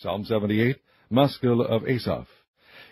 Psalm 78, Maskil of Asaph.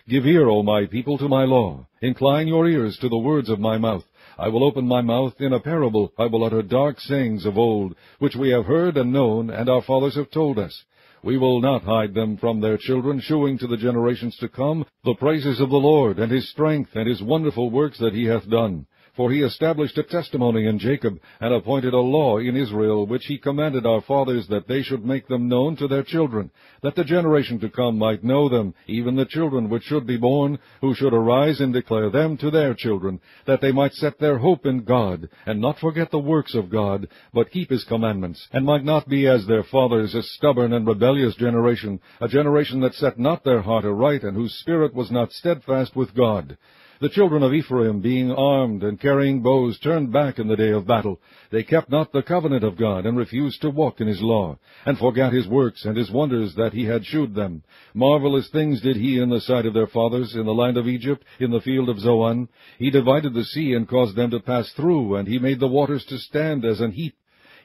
Give ear, O my people, to my law. Incline your ears to the words of my mouth. I will open my mouth in a parable. I will utter dark sayings of old, which we have heard and known, and our fathers have told us. We will not hide them from their children, shewing to the generations to come the praises of the Lord, and his strength, and his wonderful works that he hath done. For he established a testimony in Jacob, and appointed a law in Israel, which he commanded our fathers, that they should make them known to their children, that the generation to come might know them, even the children which should be born, who should arise and declare them to their children, that they might set their hope in God, and not forget the works of God, but keep his commandments, and might not be as their fathers, a stubborn and rebellious generation, a generation that set not their heart aright, and whose spirit was not steadfast with God. The children of Ephraim, being armed and carrying bows, turned back in the day of battle. They kept not the covenant of God, and refused to walk in his law, and forgat his works and his wonders that he had shewed them. Marvelous things did he in the sight of their fathers, in the land of Egypt, in the field of Zoan. He divided the sea, and caused them to pass through, and he made the waters to stand as an heap.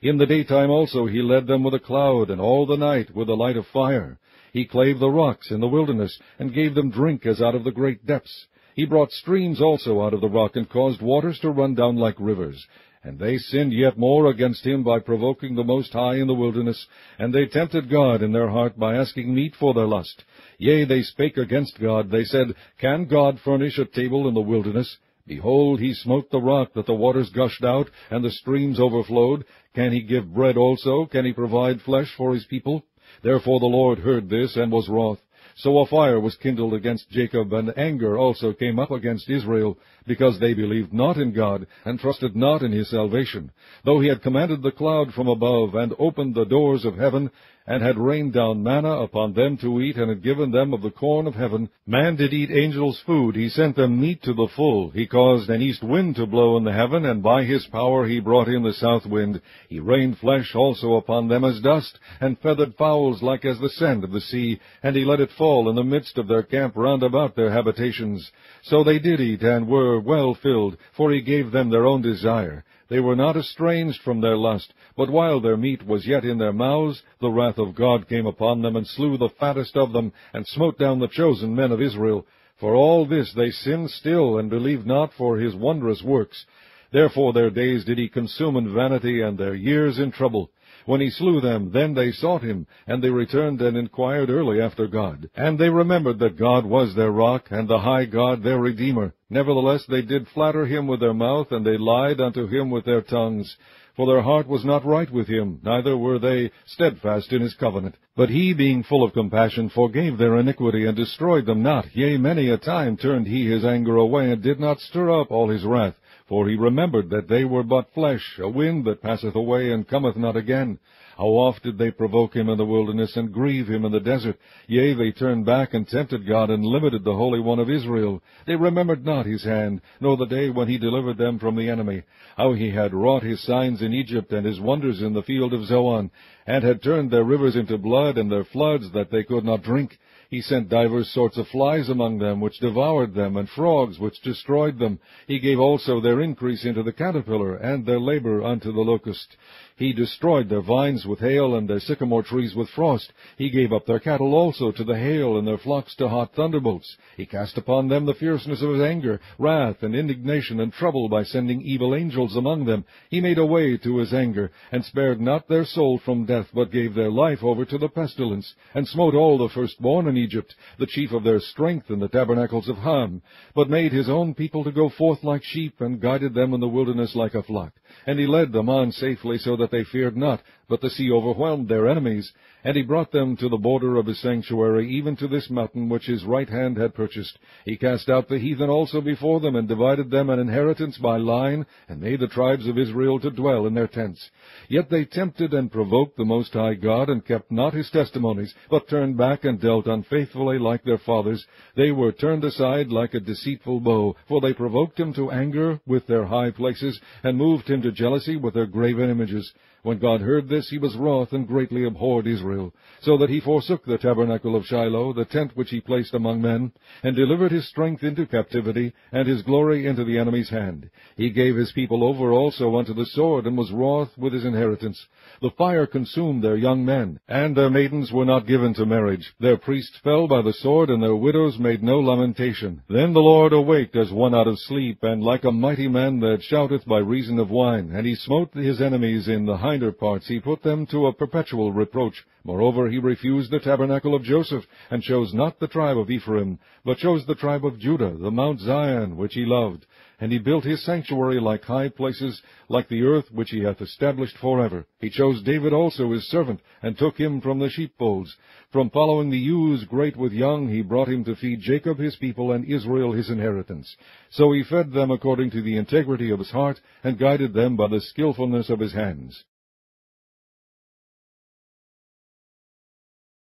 In the daytime also he led them with a cloud, and all the night with a light of fire. He clave the rocks in the wilderness, and gave them drink as out of the great depths. He brought streams also out of the rock, and caused waters to run down like rivers. And they sinned yet more against him by provoking the Most High in the wilderness, and they tempted God in their heart by asking meat for their lust. Yea, they spake against God. They said, Can God furnish a table in the wilderness? Behold, he smote the rock, that the waters gushed out, and the streams overflowed. Can he give bread also? Can he provide flesh for his people? Therefore the Lord heard this, and was wroth. So a fire was kindled against Jacob, and anger also came up against Israel, because they believed not in God, and trusted not in his salvation. Though he had commanded the cloud from above, and opened the doors of heaven, and had rained down manna upon them to eat, and had given them of the corn of heaven. Man did eat angels' food. He sent them meat to the full. He caused an east wind to blow in the heaven, and by his power he brought in the south wind. He rained flesh also upon them as dust, and feathered fowls like as the sand of the sea. And he let it fall in the midst of their camp round about their habitations. So they did eat, and were well filled, for he gave them their own desire. They were not estranged from their lust, but while their meat was yet in their mouths, the wrath of God came upon them, and slew the fattest of them, and smote down the chosen men of Israel. For all this they sinned still, and believed not for his wondrous works. Therefore their days did he consume in vanity, and their years in trouble. When he slew them, then they sought him, and they returned and inquired early after God. And they remembered that God was their rock, and the high God their Redeemer. Nevertheless they did flatter him with their mouth, and they lied unto him with their tongues. For their heart was not right with him, neither were they steadfast in his covenant. But he, being full of compassion, forgave their iniquity, and destroyed them not. Yea, many a time turned he his anger away, and did not stir up all his wrath. For he remembered that they were but flesh, a wind that passeth away, and cometh not again. How oft did they provoke him in the wilderness, and grieve him in the desert? Yea, they turned back, and tempted God, and limited the Holy One of Israel. They remembered not his hand, nor the day when he delivered them from the enemy. How he had wrought his signs in Egypt, and his wonders in the field of Zoan, and had turned their rivers into blood, and their floods that they could not drink. He sent divers sorts of flies among them, which devoured them, and frogs, which destroyed them. He gave also their increase into the caterpillar, and their labor unto the locust. He destroyed their vines with hail, and their sycamore trees with frost. He gave up their cattle also to the hail, and their flocks to hot thunderbolts. He cast upon them the fierceness of his anger, wrath, and indignation, and trouble, by sending evil angels among them. He made a way to his anger, and spared not their soul from death, but gave their life over to the pestilence, and smote all the firstborn in Egypt, the chief of their strength in the tabernacles of Ham, but made his own people to go forth like sheep, and guided them in the wilderness like a flock. And he led them on safely, so that they feared not, but the sea overwhelmed their enemies. And he brought them to the border of his sanctuary, even to this mountain which his right hand had purchased. He cast out the heathen also before them, and divided them an inheritance by line, and made the tribes of Israel to dwell in their tents. Yet they tempted and provoked the Most High God, and kept not his testimonies, but turned back and dealt unfaithfully like their fathers. They were turned aside like a deceitful bow, for they provoked him to anger with their high places, and moved him to jealousy with their graven images. When God heard this, he was wroth, and greatly abhorred Israel, so that he forsook the tabernacle of Shiloh, the tent which he placed among men, and delivered his strength into captivity, and his glory into the enemy's hand. He gave his people over also unto the sword, and was wroth with his inheritance. The fire consumed their young men, and their maidens were not given to marriage. Their priests fell by the sword, and their widows made no lamentation. Then the Lord awaked as one out of sleep, and like a mighty man that shouteth by reason of wine, and he smote his enemies in the hinder parts. He put them to a perpetual reproach. Moreover, he refused the tabernacle of Joseph, and chose not the tribe of Ephraim, but chose the tribe of Judah, the Mount Zion, which he loved. And he built his sanctuary like high places, like the earth which he hath established forever. He chose David also his servant, and took him from the sheepfolds. From following the ewes great with young, he brought him to feed Jacob his people, and Israel his inheritance. So he fed them according to the integrity of his heart, and guided them by the skillfulness of his hands.